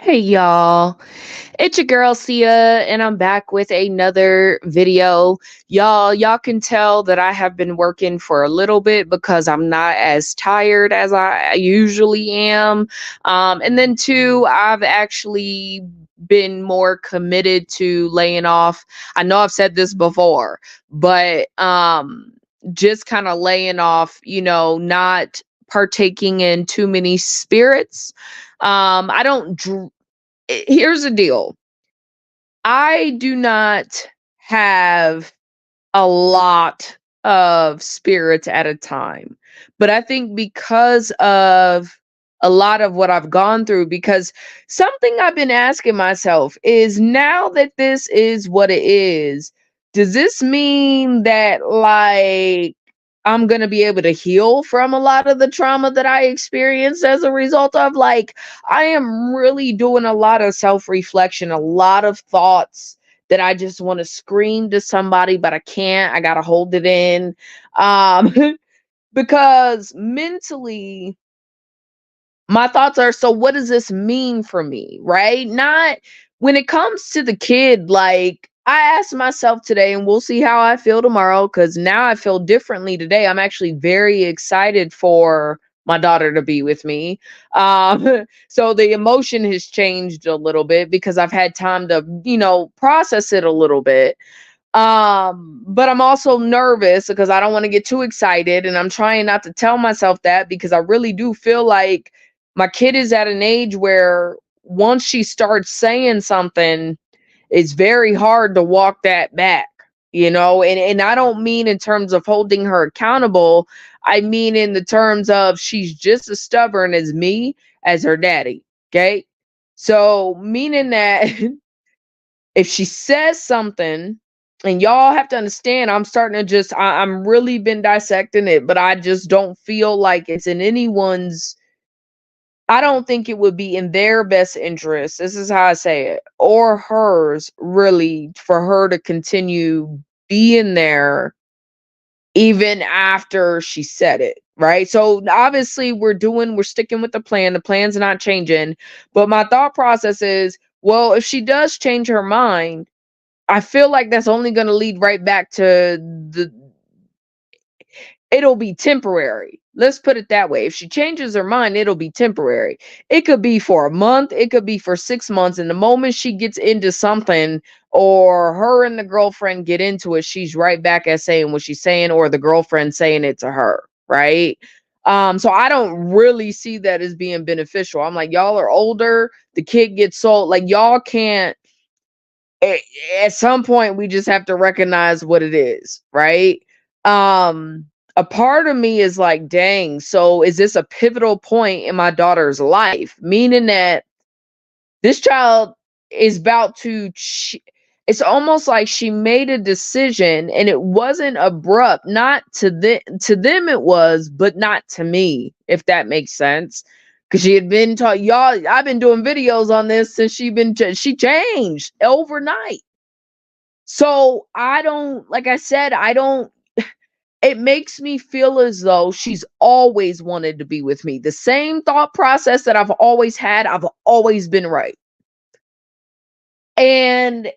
Hey y'all, it's your girl Sia, and I'm back with another video. Y'all can tell that I have been working for a little bit because I'm not as tired as I usually am. And then two, I've actually been more committed to laying off. I know I've said this before, but just kind of laying off, not partaking in too many spirits. I don't Here's the deal. I do not have a lot of spirits at a time. But I think because of a lot of what I've gone through, because something I've been asking myself is, now that this is what it is, does this mean that, like, I'm going to be able to heal from a lot of the trauma that I experienced as a result of, like, I am really doing a lot of self-reflection, a lot of thoughts that I just want to scream to somebody, but I can't. I got to hold it in. Um, because mentally, my thoughts are, so what does this mean for me? Right? Not when it comes to the kid, like, I asked myself today, and we'll see how I feel tomorrow, because now I feel differently today. I'm actually very excited for my daughter to be with me. So the emotion has changed a little bit because I've had time to, process it a little bit. But I'm also nervous because I don't want to get too excited, and I'm trying not to tell myself that, because I really do feel like my kid is at an age where once she starts saying something, it's very hard to walk that back, and I don't mean in terms of holding her accountable. I mean in the terms of, she's just as stubborn as me, as her daddy. Okay. So meaning that if she says something, and y'all have to understand, I'm starting to I'm really been dissecting it, but I just don't feel like it's in anyone's, I don't think it would be in their best interest, this is how I say it, or hers, really, for her to continue being there even after she said it, right? So obviously we're sticking with the plan. The plan's not changing. But my thought process is, well, if she does change her mind, I feel like that's only going to lead right back to the it'll be temporary. Let's put it that way. If she changes her mind, it'll be temporary. It could be for a month, it could be for 6 months, and the moment she gets into something, or her and the girlfriend get into it, she's right back at saying what she's saying, or the girlfriend saying it to her, right? So I don't really see that as being beneficial. I'm like, y'all are older, the kid gets sold, like, y'all can't a- at some point we just have to recognize what it is, right? um a part of me is like, dang, so is this a pivotal point in my daughter's life, meaning that this child is about to it's almost like she made a decision, and it wasn't abrupt, not to them it was, but not to me, if that makes sense. Because she had been taught, y'all, I've been doing videos on this since she changed overnight. So I don't, like I said, I don't, it makes me feel as though she's always wanted to be with me. The same thought process that I've always had, I've always been right. And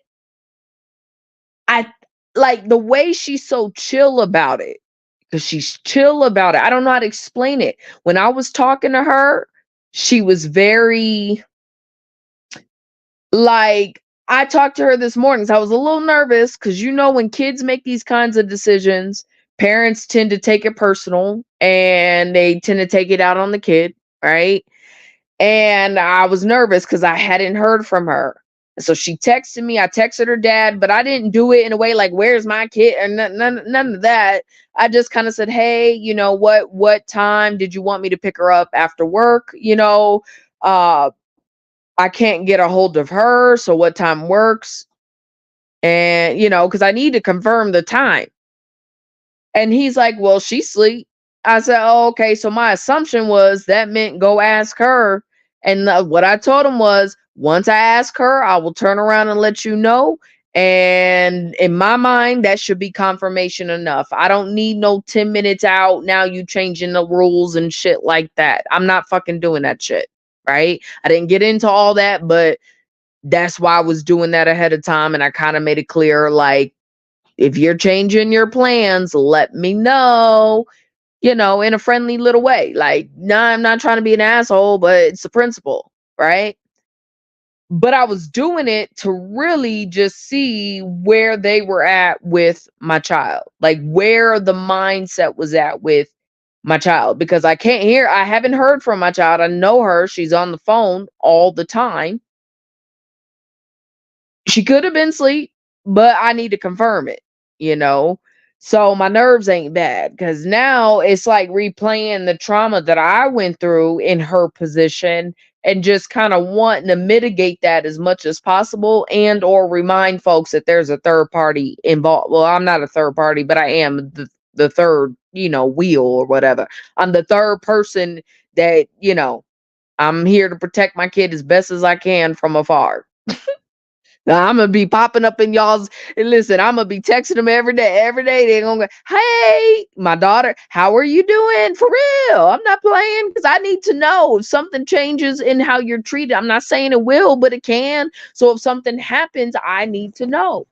I like the way she's so chill about it, because she's chill about it. I don't know how to explain it. When I was talking to her, she was very, like, I talked to her this morning, so I was a little nervous because, when kids make these kinds of decisions, parents tend to take it personal and they tend to take it out on the kid, right? And I was nervous because I hadn't heard from her. So she texted me. I texted her dad, but I didn't do it in a way like, "Where's my kid?" and none of that. I just kind of said, "Hey, what time did you want me to pick her up after work? Uh, I can't get a hold of her, so what time works?" And, because I need to confirm the time. And he's like, "Well, she sleep." I said, "Oh, okay." So my assumption was that meant go ask her. And what I told him was, once I ask her, I will turn around and let you know. And in my mind, that should be confirmation enough. I don't need no 10 minutes out. Now you changing the rules and shit like that. I'm not fucking doing that shit. right? I didn't get into all that, but that's why I was doing that ahead of time. And I kind of made it clear, like, if you're changing your plans, let me know, in a friendly little way. Like, no, I'm not trying to be an asshole, but it's the principle, right? But I was doing it to really just see where they were at with my child, like where the mindset was at with my child, because I haven't heard from my child. I know her, she's on the phone all the time. She could have been asleep, but I need to confirm it, you know? So my nerves ain't bad because now it's like replaying the trauma that I went through in her position and just kind of wanting to mitigate that as much as possible and or remind folks that there's a third party involved. Well, I'm not a third party, but I am the third, wheel or whatever. I'm the third person that, I'm here to protect my kid as best as I can from afar. Now, I'm gonna be popping up in y'all's. And listen, I'm gonna be texting them every day. Every day they're gonna go, "Hey, my daughter, how are you doing? For real? I'm not playing because I need to know if something changes in how you're treated. I'm not saying it will, but it can. So if something happens, I need to know.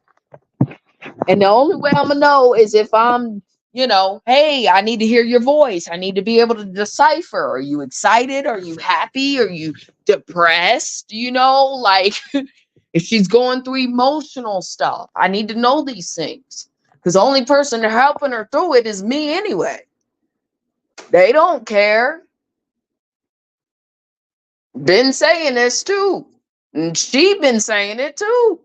And the only way I'm gonna know is if I'm, hey, I need to hear your voice. I need to be able to decipher. Are you excited? Are you happy? Are you depressed? Like." If she's going through emotional stuff, I need to know these things. Because the only person helping her through it is me anyway. They don't care. Been saying this too. And she been saying it too.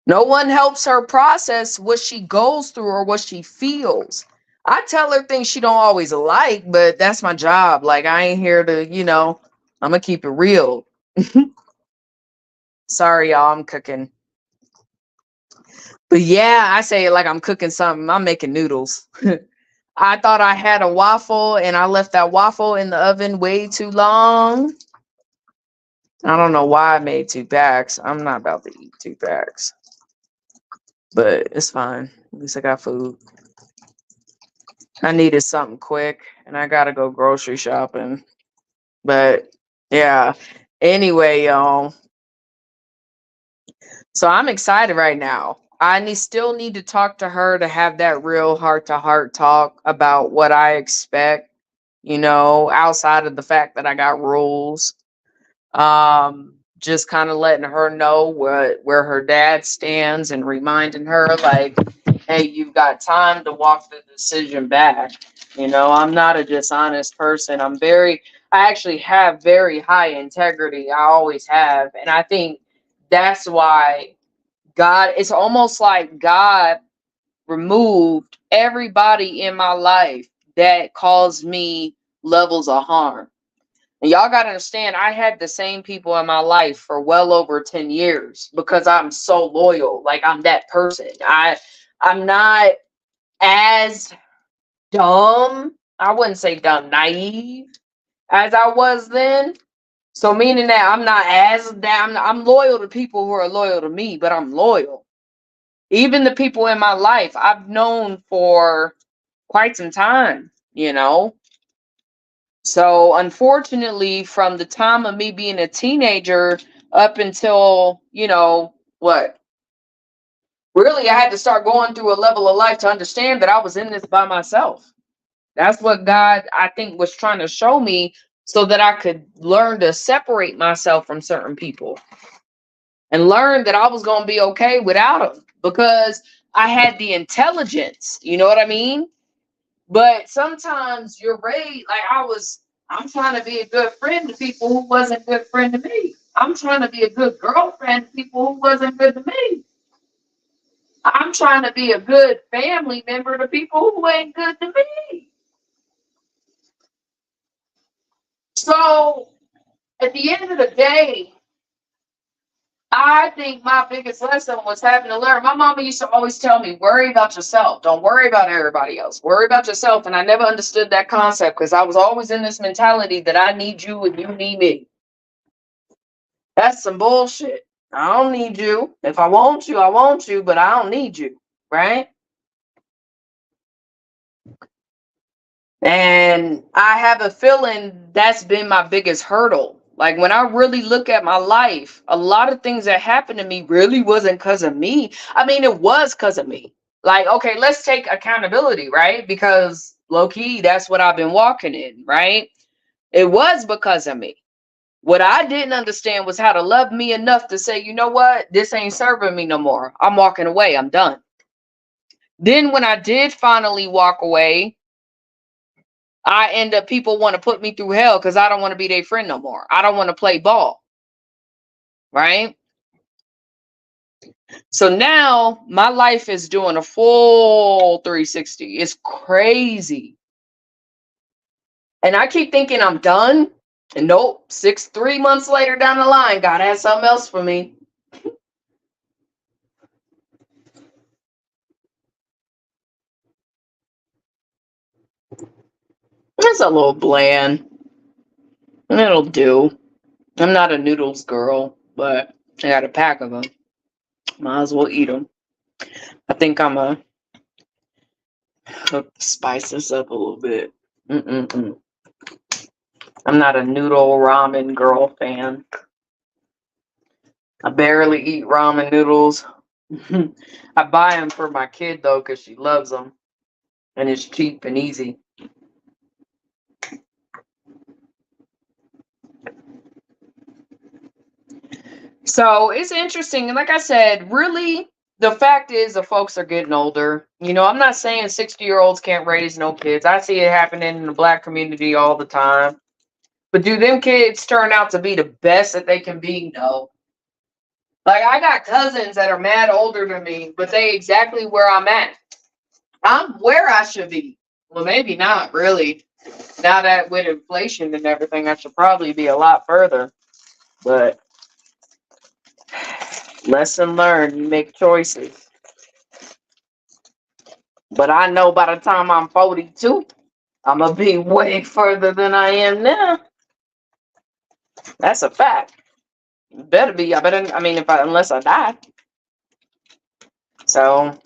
No one helps her process what she goes through or what she feels. I tell her things she don't always like, but that's my job. Like, I ain't here to, I'm going to keep it real. Sorry, y'all, I'm cooking. But yeah, I say it like I'm cooking something. I'm making noodles. I thought I had a waffle and I left that waffle in the oven way too long. I don't know why I made 2 packs. I'm not about to eat 2 packs. But it's fine. At least I got food. I needed something quick and I gotta go grocery shopping. But yeah. Anyway, y'all. So I'm excited right now. Still need to talk to her to have that real heart-to-heart talk about what I expect, outside of the fact that I got rules. Just kind of letting her know where her dad stands and reminding her, like, hey, you've got time to walk the decision back. I'm not a dishonest person. I actually have very high integrity. I always have. And I think that's why it's almost like God removed everybody in my life that caused me levels of harm. And y'all got to understand, I had the same people in my life for well over 10 years because I'm so loyal. Like, I'm that person. I'm not as dumb. I wouldn't say dumb, naive as I was then. So meaning that I'm not as damn, I'm loyal to people who are loyal to me, but I'm loyal. Even the people in my life I've known for quite some time, So unfortunately, from the time of me being a teenager up until, what? Really, I had to start going through a level of life to understand that I was in this by myself. That's what God, I think, was trying to show me so that I could learn to separate myself from certain people and learn that I was going to be okay without them because I had the intelligence. You know what I mean? But sometimes you're raised like I'm trying to be a good friend to people who wasn't a good friend to me. I'm trying to be a good girlfriend to people who wasn't good to me. I'm trying to be a good family member to people who ain't good to me. So at the end of the day, I think my biggest lesson was having to learn. My mama used to always tell me, worry about yourself. Don't worry about everybody else. Worry about yourself. And I never understood that concept because I was always in this mentality that I need you and you need me. That's some bullshit. I don't need you. If I want you, but I don't need you. Right? And I have a feeling that's been my biggest hurdle. Like when I really look at my life, a lot of things that happened to me really wasn't because of me. I mean, it was because of me. Like, okay, let's take accountability, right? Because low key, that's what I've been walking in, right? It was because of me. What I didn't understand was how to love me enough to say, you know what? This ain't serving me no more. I'm walking away. I'm done. Then when I did finally walk away, I end up people want to put me through hell because I don't want to be their friend no more. I don't want to play ball. Right. So now my life is doing a full 360. It's crazy. And I keep thinking I'm done. And nope, 3 months later down the line, God has something else for me. It's a little bland. It'll do. I'm not a noodles girl, but I got a pack of them. Might as well eat them. I think I'm a spice this up a little bit. Mm-mm-mm. I'm not a noodle ramen girl fan. I barely eat ramen noodles. I buy them for my kid though, because she loves them, and it's cheap and easy. So it's interesting. And like I said, really, the fact is the folks are getting older. You know, I'm not saying 60-year-olds can't raise no kids. I see it happening in the Black community all the time. But do them kids turn out to be the best that they can be? No. Like I got cousins that are mad older than me, but they exactly where I'm at. I'm where I should be. Well, maybe not really. Now that with inflation and everything, I should probably be a lot further. But lesson learned, you make choices. But I know by the time I'm 42, I'm going to be way further than I am now. That's a fact. Better be. I mean, unless I die. So,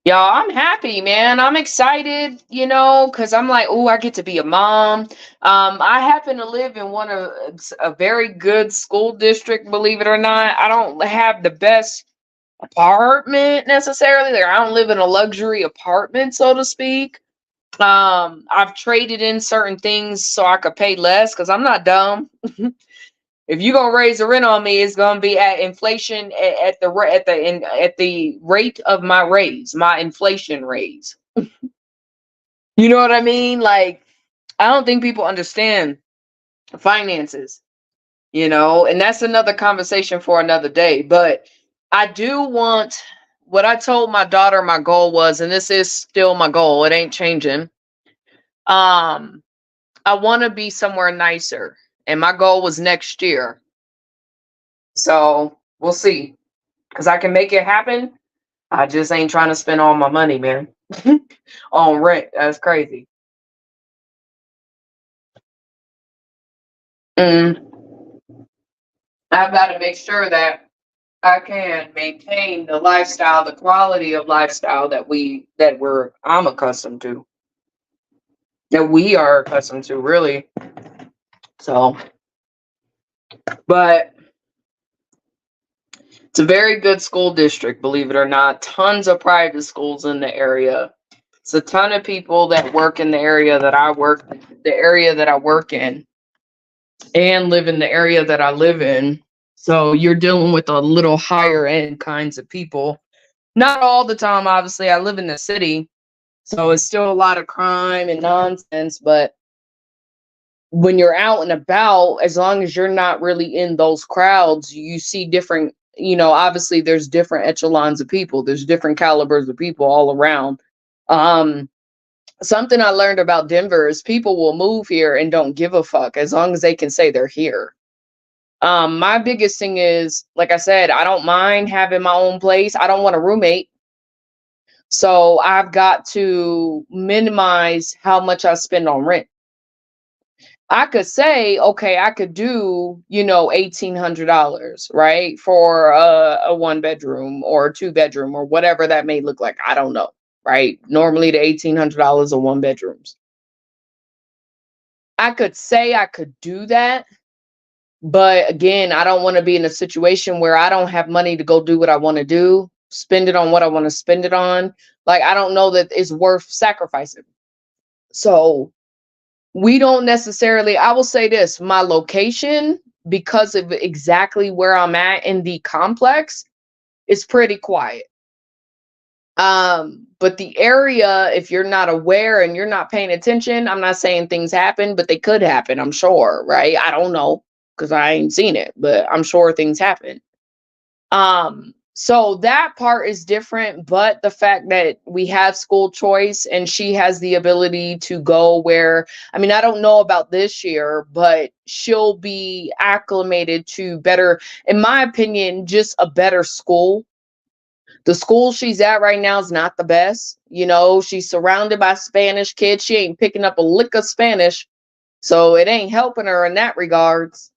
y'all, I'm happy, man. I'm excited, because I'm like, oh, I get to be a mom. I happen to live in one of a very good school district, believe it or not. I don't have the best apartment necessarily. Like, I don't live in a luxury apartment, so to speak. I've traded in certain things so I could pay less because I'm not dumb. If you're gonna raise the rent on me, it's gonna be at inflation at the rate of my raise, my inflation raise. You know what I mean? Like, I don't think people understand finances, and that's another conversation for another day. But I do want what I told my daughter my goal was, and this is still my goal, it ain't changing. I want to be somewhere nicer, and my goal was next year. So we'll see, because I can make it happen. I just ain't trying to spend all my money, man, on rent. That's crazy. Mm. I've got to make sure that I can maintain the lifestyle, the quality of lifestyle I'm accustomed to, that we are accustomed to, really. So, but it's a very good school district, believe it or not. Tons of private schools in the area. It's a ton of people that work in the area that I work in, and live in the area that I live in. So you're dealing with a little higher end kinds of people. Not all the time, obviously. I live in the city, so it's still a lot of crime and nonsense. But when you're out and about, as long as you're not really in those crowds, you see different, obviously there's different echelons of people. There's different calibers of people all around. Something I learned about Denver is people will move here and don't give a fuck as long as they can say they're here. My biggest thing is, like I said, I don't mind having my own place. I don't want a roommate. So I've got to minimize how much I spend on rent. I could say, okay, I could do, $1,800, right? For a 1 bedroom or a 2 bedroom or whatever that may look like. I don't know. right? Normally the $1,800 are one bedrooms. I could say I could do that, but again, I don't want to be in a situation where I don't have money to go do what I want to do, spend it on what I want to spend it on. Like, I don't know that it's worth sacrificing. So we don't necessarily, I will say this, my location, because of exactly where I'm at in the complex, is pretty quiet. But the area, if you're not aware and you're not paying attention, I'm not saying things happen, but they could happen, I'm sure, right? I don't know because I ain't seen it, but I'm sure things happen. So that part is different, but the fact that we have school choice and she has the ability to go where, I mean, I don't know about this year, but she'll be acclimated to better, in my opinion, just a better school. The school she's at right now is not the best. You know, she's surrounded by Spanish kids. She ain't picking up a lick of Spanish. So it ain't helping her in that regards.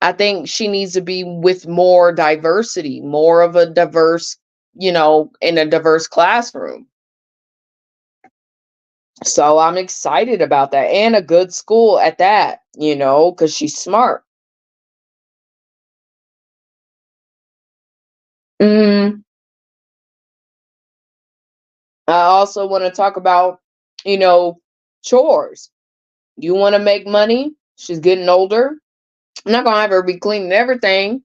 I think she needs to be with more diversity, more of a diverse, in a diverse classroom. So I'm excited about that, and a good school at that, because she's smart. Mm, I also want to talk about, you know, chores. You want to make money? She's getting older. I'm not gonna have her be cleaning everything,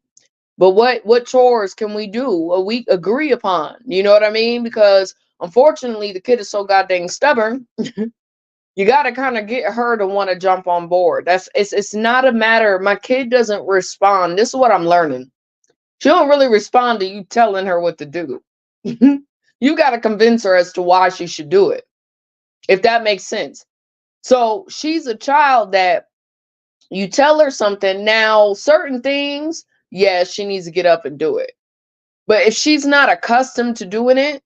but what chores can we do? We agree upon. You know what I mean? Because unfortunately, the kid is so goddamn stubborn. You got to kind of get her to want to jump on board. It's not a matter. My kid doesn't respond. This is what I'm learning. She don't really respond to you telling her what to do. You got to convince her as to why she should do it, if that makes sense. So she's a child that you tell her something. Now, certain things, yes, she needs to get up and do it. But if she's not accustomed to doing it,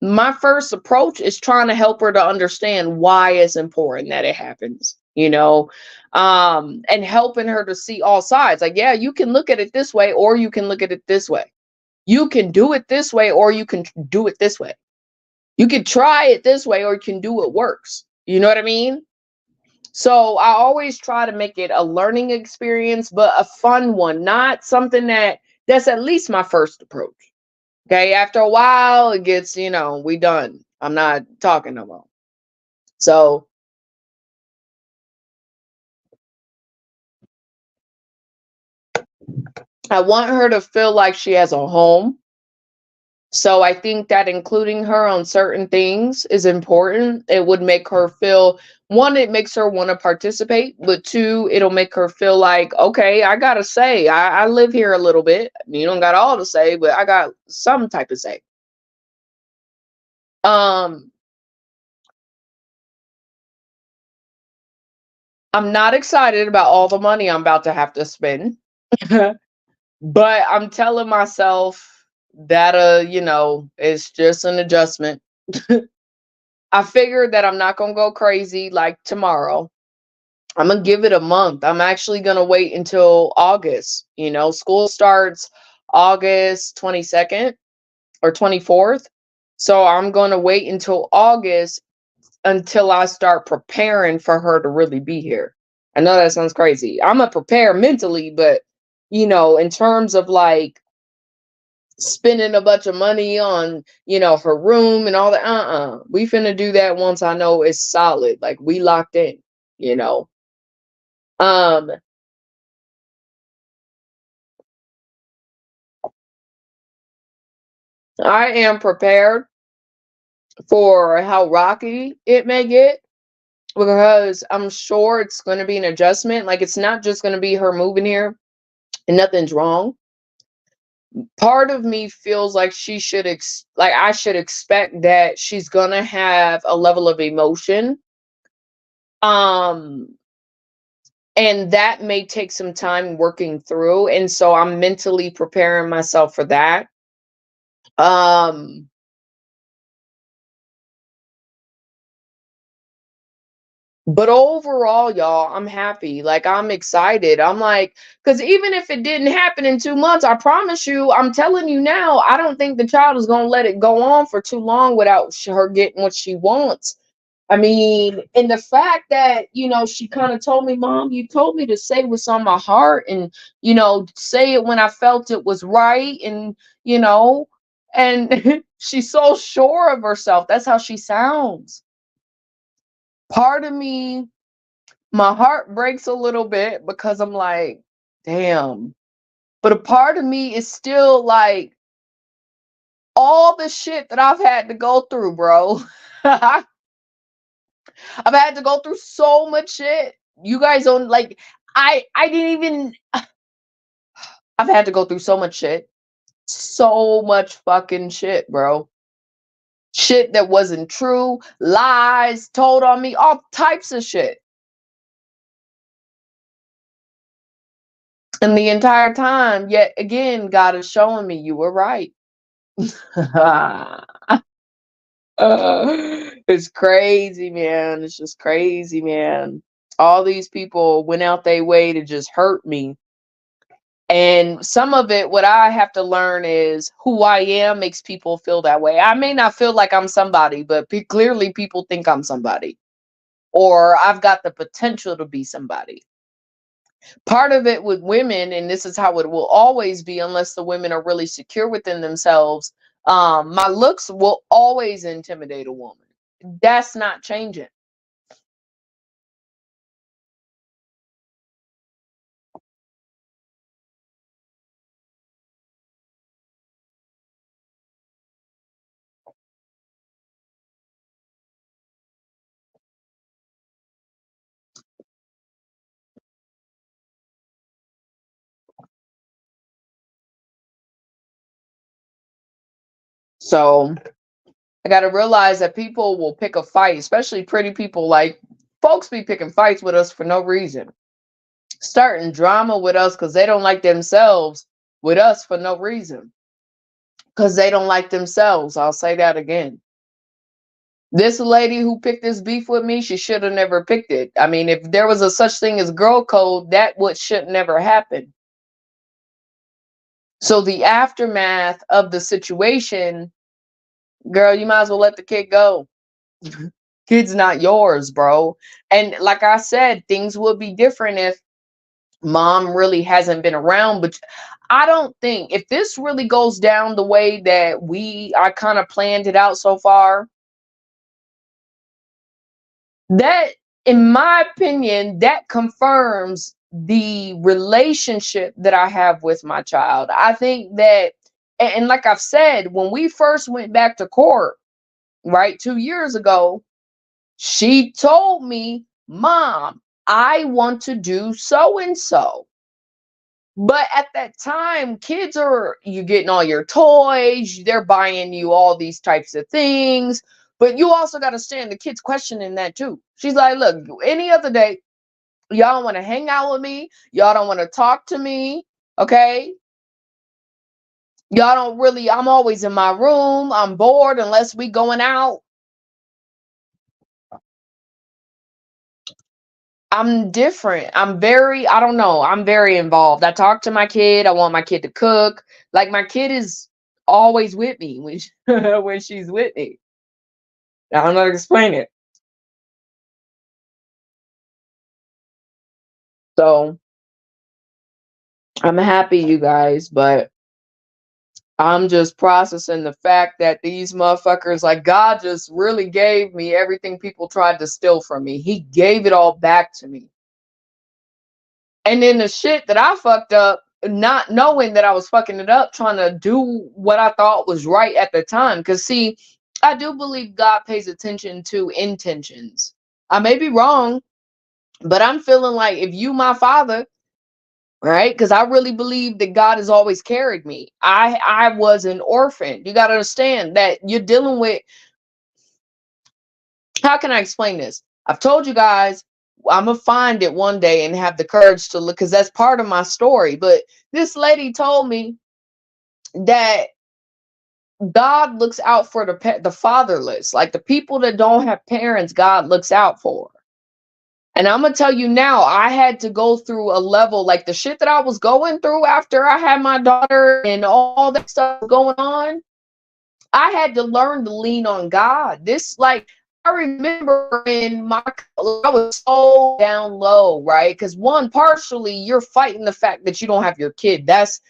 my first approach is trying to help her to understand why it's important that it happens, and helping her to see all sides. Like, yeah, you can look at it this way, or you can look at it this way. You can do it this way, or you can do it this way. You can try it this way, or you can do what works. You know what I mean? So I always try to make it a learning experience, but a fun one, not something that's at least my first approach. Okay. After a while, it gets, we done. I'm not talking no more. So I want her to feel like she has a home. So I think that including her on certain things is important. It would make her feel, one, it makes her want to participate, but two, it'll make her feel like, okay, I gotta say, I live here a little bit. You don't got all to say, but I got some type of say. Um, I'm not excited about all the money I'm about to have to spend, but I'm telling myself that, it's just an adjustment. I figured that I'm not gonna go crazy like tomorrow. I'm gonna give it a month. I'm actually gonna wait until August. School starts August 22nd or 24th. So I'm gonna wait until August until I start preparing for her to really be here. I know that sounds crazy. I'm gonna prepare mentally, but in terms of like spending a bunch of money on, her room and all that, we finna do that once I know it's solid. Like, we locked in, you know. Um, I am prepared for how rocky it may get because I'm sure it's going to be an adjustment. Like, it's not just going to be her moving here and nothing's wrong. Part of me feels like like I should expect that she's going to have a level of emotion. Um, and that may take some time working through. And so I'm mentally preparing myself for that. Um, But overall, y'all, I'm happy. Like, I'm excited. I'm like, because even if it didn't happen in 2 months, I promise you, I'm telling you now, I don't think the child is going to let it go on for too long without her getting what she wants. I mean, and the fact that, she kind of told me, Mom, you told me to say what's on my heart and, say it when I felt it was right. And she's so sure of herself. That's how she sounds. Part of me, my heart breaks a little bit because I'm like, damn. But a part of me is still like, all the shit that I've had to go through, bro. I've had to go through so much shit. You guys don't like, I didn't even, I've had to go through so much shit. So much fucking shit, bro. Shit that wasn't true, lies told on me, all types of shit. And the entire time, yet again, God is showing me you were right. It's crazy, man. It's just crazy, man. All these people went out their way to just hurt me. And some of it, what I have to learn is who I am makes people feel that way. I may not feel like I'm somebody, but clearly people think I'm somebody, or I've got the potential to be somebody. Part of it with women, and this is how it will always be unless the women are really secure within themselves, my looks will always intimidate a woman. That's not changing. So I got to realize that people will pick a fight, especially pretty people. Like, folks be picking fights with us for no reason, starting drama with us because they don't like themselves, with us for no reason because they don't like themselves. I'll say that again. This lady who picked this beef with me, she should have never picked it. I mean, if there was a such thing as girl code, that would should never happen. So the aftermath of the situation, girl, you might as well let the kid go. Kid's not yours, bro. And like I said, things would be different if mom really hasn't been around. But I don't think, if this really goes down the way that I kind of planned it out so far, that, in my opinion, that confirms the relationship that I have with my child. I think that, and like I've said, when we first went back to court, right, 2 years ago, she told me, Mom, I want to do so and so. But at that time, kids are, you getting all your toys, they're buying you all these types of things. But you also got to stand the kids questioning that too. She's like, look, any other day, y'all don't want to hang out with me. Y'all don't want to talk to me. Okay. Y'all don't really, I'm always in my room. I'm bored unless we going out. I'm different. I don't know. I'm very involved. I talk to my kid. I want my kid to cook. Like, my kid is always with me when when she's with me. I don't know how to explain it. So I'm happy, you guys, but I'm just processing the fact that these motherfuckers, like, God just really gave me everything people tried to steal from me. He gave it all back to me. And then the shit that I fucked up, not knowing that I was fucking it up, trying to do what I thought was right at the time. Because, see, I do believe God pays attention to intentions. I may be wrong, but I'm feeling like if you, my father, right? Because I really believe that God has always carried me. I was an orphan. You got to understand that you're dealing with, how can I explain this? I've told you guys, I'm gonna find it one day and have the courage to look, because that's part of my story. But this lady told me that God looks out for the fatherless, like the people that don't have parents. God looks out for. And I'm gonna tell you now, I had to go through a level like the shit that I was going through after I had my daughter and all that stuff going on. I had to learn to lean on God. This, like, I remember in my, I was so down low, right? Because one, partially, you're fighting the fact that you don't have your kid. That's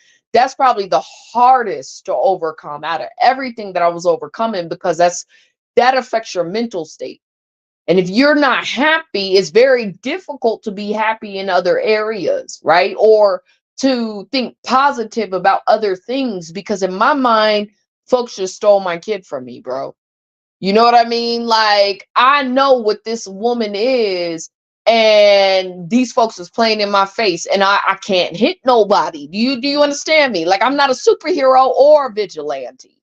probably the hardest to overcome out of everything that I was overcoming, because that affects your mental state. And if you're not happy, it's very difficult to be happy in other areas, right? Or to think positive about other things, because in my mind, folks just stole my kid from me, bro. You know what I mean? Like, I know what this woman is, and these folks is playing in my face, and I can't hit nobody. Do you understand me? Like, I'm not a superhero or a vigilante.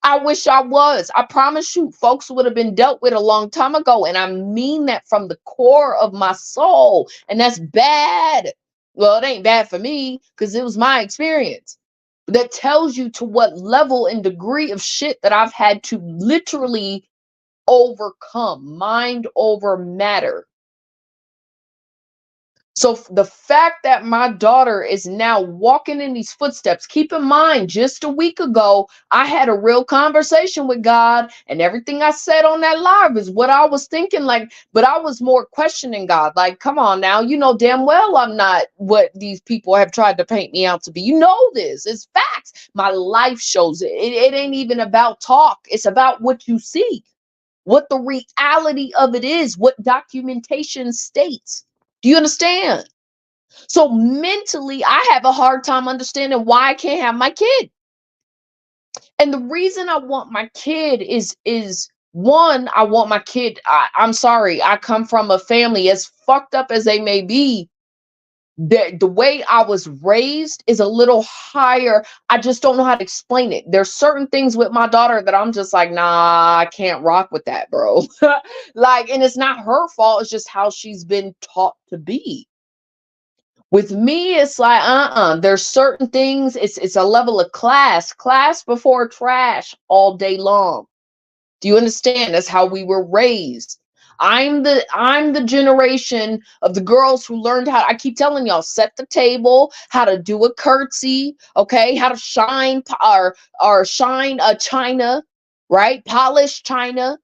I wish I was. I promise you, folks would have been dealt with a long time ago. And I mean that from the core of my soul. And that's bad. Well, it ain't bad for me because it was my experience. But that tells you to what level and degree of shit that I've had to literally overcome. Mind over matter. So the fact that my daughter is now walking in these footsteps, keep in mind, just a week ago, I had a real conversation with God, and everything I said on that live is what I was thinking. Like, but I was more questioning God. Like, come on now, you know damn well I'm not what these people have tried to paint me out to be. You know this. It's facts. My life shows it. It ain't even about talk. It's about what you see, what the reality of it is, what documentation states. Do you understand? So mentally, I have a hard time understanding why I can't have my kid. And the reason I want my kid is one, I want my kid. I'm sorry, I come from a family, as fucked up as they may be. The way I was raised is a little higher. I just don't know how to explain it. There's certain things with my daughter that I'm just like, nah, I can't rock with that, bro. Like, and it's not her fault. It's just how she's been taught to be. With me, it's like, there's certain things, it's a level of class before trash all day long. Do you understand? That's how we were raised. I'm the generation of the girls who learned how, I keep telling y'all, set the table, how to do a curtsy, okay, how to shine or shine a china, right? Polish china.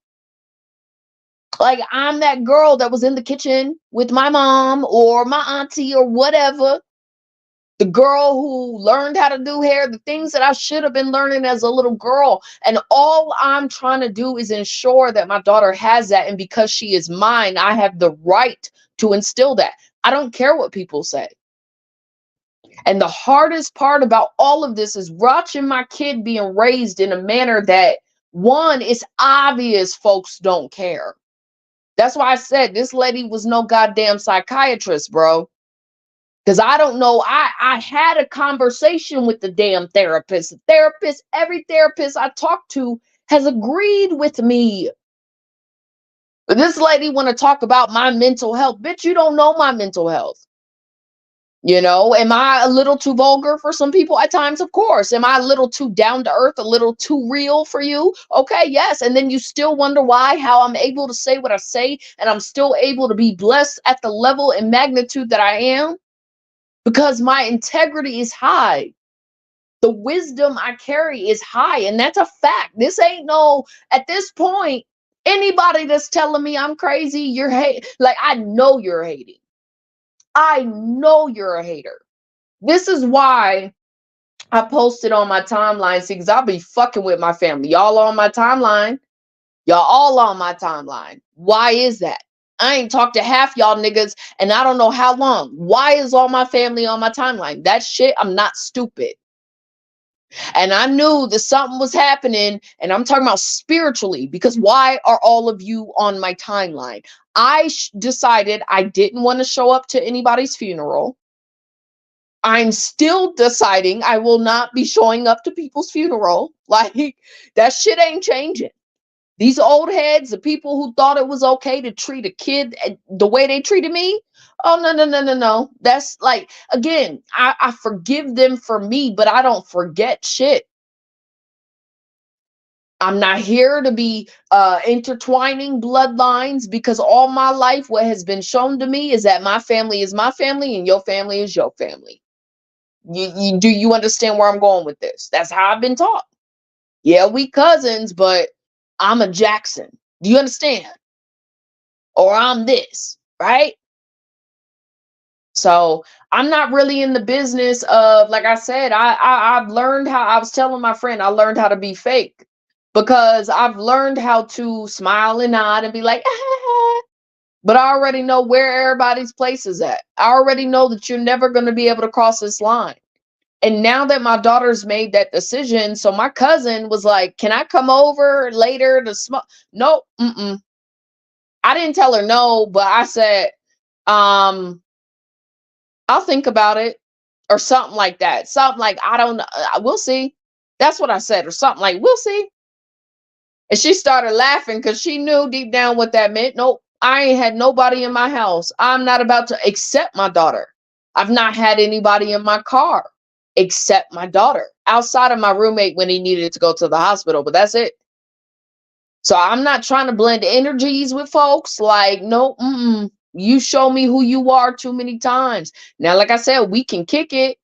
Like, I'm that girl that was in the kitchen with my mom or my auntie or whatever. The girl who learned how to do hair, the things that I should have been learning as a little girl. And all I'm trying to do is ensure that my daughter has that. And because she is mine, I have the right to instill that. I don't care what people say. And the hardest part about all of this is watching my kid being raised in a manner that, one, it's obvious folks don't care. That's why I said this lady was no goddamn psychiatrist, bro. Because I don't know, I had a conversation with the damn therapist. Every therapist I talked to has agreed with me. But this lady want to talk about my mental health. Bitch, you don't know my mental health. You know, am I a little too vulgar for some people at times? Of course. Am I a little too down to earth, a little too real for you? Okay, yes. And then you still wonder how I'm able to say what I say, and I'm still able to be blessed at the level and magnitude that I am. Because my integrity is high. The wisdom I carry is high, and that's a fact. This ain't no, at this point, anybody that's telling me I'm crazy, you're hate. Like, I know you're hating. I know you're a hater. This is why I posted on my timeline, see, because I'll be fucking with my family. Y'all on my timeline. Y'all all on my timeline. Why is that? I ain't talked to half y'all niggas and I don't know how long. Why is all my family on my timeline? That shit, I'm not stupid. And I knew that something was happening, and I'm talking about spiritually, because why are all of you on my timeline? I decided I didn't want to show up to anybody's funeral. I'm still deciding I will not be showing up to people's funeral. Like, that shit ain't changing. These old heads, the people who thought it was okay to treat a kid the way they treated me. Oh, no, no, no, no, no. That's like, again, I forgive them for me, but I don't forget shit. I'm not here to be intertwining bloodlines, because all my life, what has been shown to me is that my family is my family and your family is your family. Do you understand where I'm going with this? That's how I've been taught. Yeah, we cousins, but I'm a Jackson. Do you understand? Or I'm this, right? So I'm not really in the business of, like I said, I've learned how. I was telling my friend, I learned how to be fake, because I've learned how to smile and nod and be like, but I already know where everybody's place is at. I already know that you're never going to be able to cross this line. And now that my daughter's made that decision, so my cousin was like, "Can I come over later to smoke?" No, I didn't tell her no, but I said, um, "I'll think about it," or something like that. Something like, "I don't know, we'll see." That's what I said, or something like, "We'll see." And she started laughing because she knew deep down what that meant. Nope, I ain't had nobody in my house. I'm not about to accept my daughter. I've not had anybody in my car except my daughter, outside of my roommate when he needed to go to the hospital, but that's it. So I'm not trying to blend energies with folks. Like, no, you show me who you are too many times. Now, like I said, we can kick it.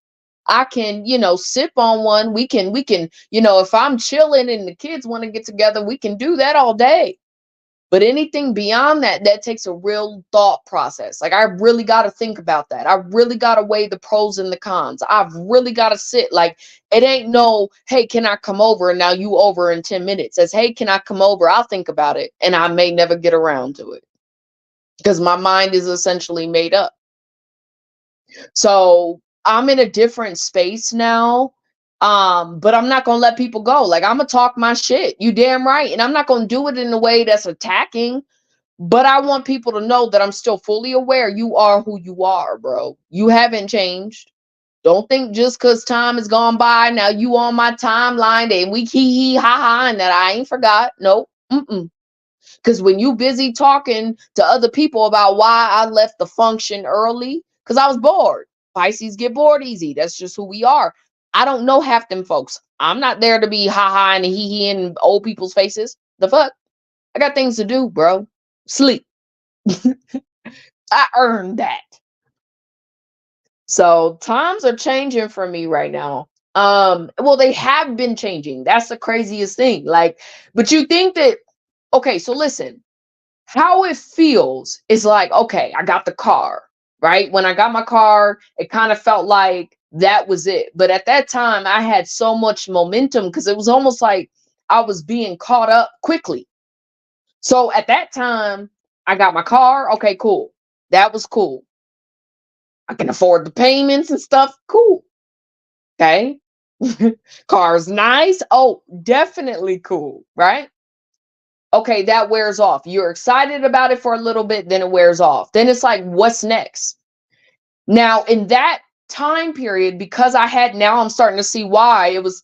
I can, sip on one. We can, if I'm chilling and the kids want to get together, we can do that all day. But anything beyond that, that takes a real thought process. Like, I really got to think about that. I really got to weigh the pros and the cons. I've really got to sit. Like, it ain't no, "Hey, can I come over?" And now you over in 10 minutes. It's, "Hey, can I come over? I'll think about it." And I may never get around to it because my mind is essentially made up. So I'm in a different space now. But I'm not gonna let people go. Like, I'm gonna talk my shit. You damn right. And I'm not gonna do it in a way that's attacking. But I want people to know that I'm still fully aware you are who you are, bro. You haven't changed. Don't think just because time has gone by, now you on my timeline and we hee hee ha ha and that I ain't forgot. Nope. Because when you busy talking to other people about why I left the function early, because I was bored. Pisces get bored easy. That's just who we are. I don't know half them folks. I'm not there to be ha ha and hee hee in old people's faces. The fuck? I got things to do, bro. Sleep. I earned that. So times are changing for me right now. Well, they have been changing. That's the craziest thing. Like, but you think that, okay, so listen, how it feels is like, okay, I got the car, right? When I got my car, it kind of felt like that was it. But at that time, I had so much momentum because it was almost like I was being caught up quickly. So at that time, I got my car. Okay, cool. That was cool. I can afford the payments and stuff. Cool. Okay. Car's nice. Oh, definitely cool. Right. Okay. That wears off. You're excited about it for a little bit, then it wears off. Then it's like, what's next? Now, in that time period, because now I'm starting to see why it was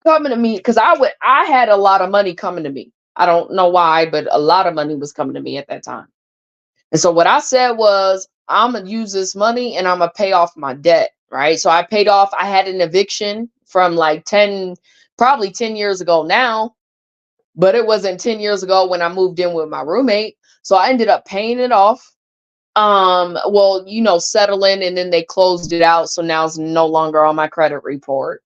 coming to me, because I had a lot of money coming to me. I don't know why, but a lot of money was coming to me at that time. And so what I said was, I'm going to use this money and I'm going to pay off my debt, right? So I had an eviction from like probably 10 years ago now, but it wasn't 10 years ago when I moved in with my roommate. So I ended up paying it off. Well, settling, and then they closed it out. So now it's no longer on my credit report.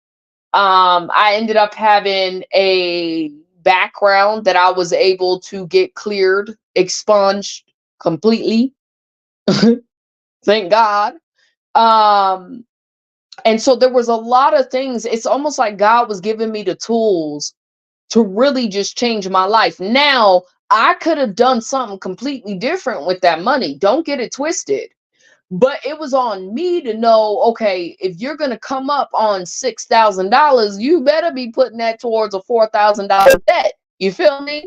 I ended up having a background that I was able to get cleared, expunged completely. Thank God. Um, and so there was a lot of things. It's almost like God was giving me the tools to really just change my life. Now, I could have done something completely different with that money. Don't get it twisted. But it was on me to know, okay, if you're going to come up on $6,000, you better be putting that towards a $4,000 debt. You feel me?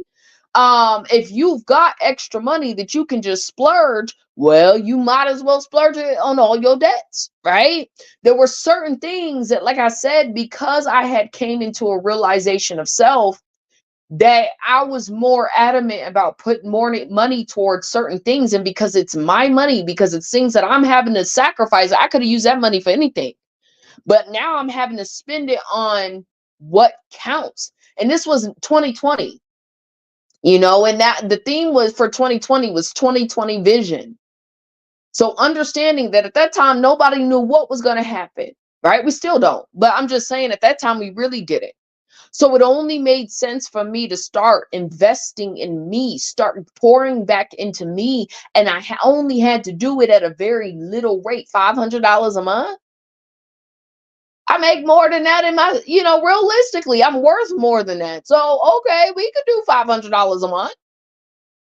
If you've got extra money that you can just splurge, well, you might as well splurge it on all your debts, right? There were certain things that, like I said, because I had came into a realization of self, that I was more adamant about putting more money towards certain things. And because it's my money, because it's things that I'm having to sacrifice, I could have used that money for anything. But now I'm having to spend it on what counts. And this was 2020, you know, and that the theme was for 2020 was 2020 vision. So understanding that at that time, nobody knew what was going to happen, right? We still don't. But I'm just saying at that time, we really didn't. So it only made sense for me to start investing in me, start pouring back into me. And I only had to do it at a very little rate, $500 a month. I make more than that in my, you know, realistically, I'm worth more than that. So, okay, we could do $500 a month.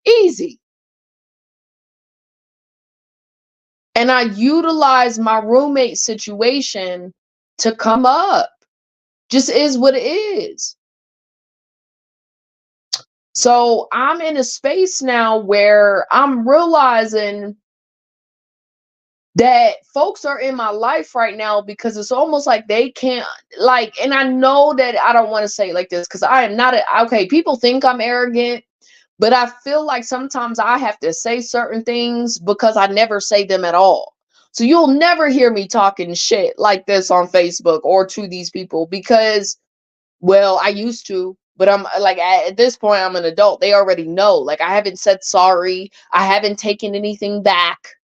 Easy. And I utilize my roommate situation to come up. Just is what it is. So I'm in a space now where I'm realizing that folks are in my life right now because it's almost like they can't, like, and I know that I don't want to say it like this because I am not okay, people think I'm arrogant, but I feel like sometimes I have to say certain things because I never say them at all. So you'll never hear me talking shit like this on Facebook or to these people because, well, I used to, but I'm like at this point I'm an adult. They already know. Like I haven't said sorry. I haven't taken anything back.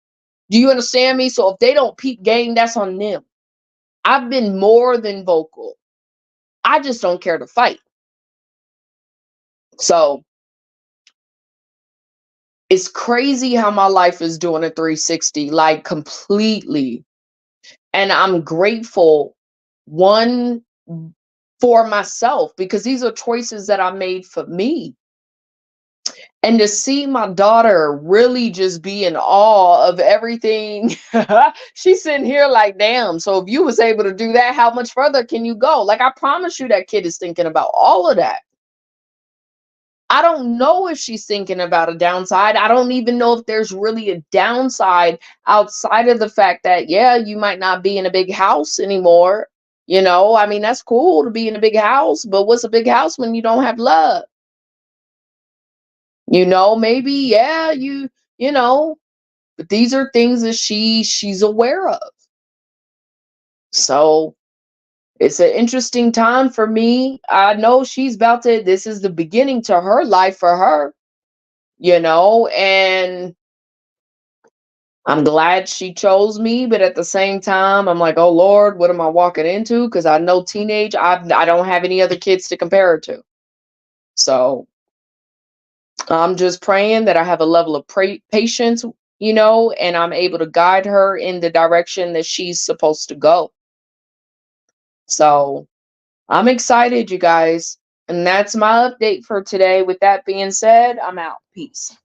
Do you understand me? So if they don't peep game, that's on them. I've been more than vocal. I just don't care to fight. So it's crazy how my life is doing a 360, like completely. And I'm grateful, one, for myself because these are choices that I made for me. And to see my daughter really just be in awe of everything. She's sitting here like, damn, so if you was able to do that, how much further can you go? Like, I promise you that kid is thinking about all of that. I don't know if she's thinking about a downside. I don't even know if there's really a downside outside of the fact that, yeah, you might not be in a big house anymore. You know, I mean, that's cool to be in a big house, but what's a big house when you don't have love? You know, maybe, yeah, you know, but these are things that she's aware of. So it's an interesting time for me. I know she's about to, this is the beginning to her life for her, you know, and I'm glad she chose me, but at the same time, I'm like, oh Lord, what am I walking into? Because I know teenage, I don't have any other kids to compare her to. So I'm just praying that I have a level of patience, you know, and I'm able to guide her in the direction that she's supposed to go. So I'm excited, you guys. And that's my update for today. With that being said, I'm out. Peace.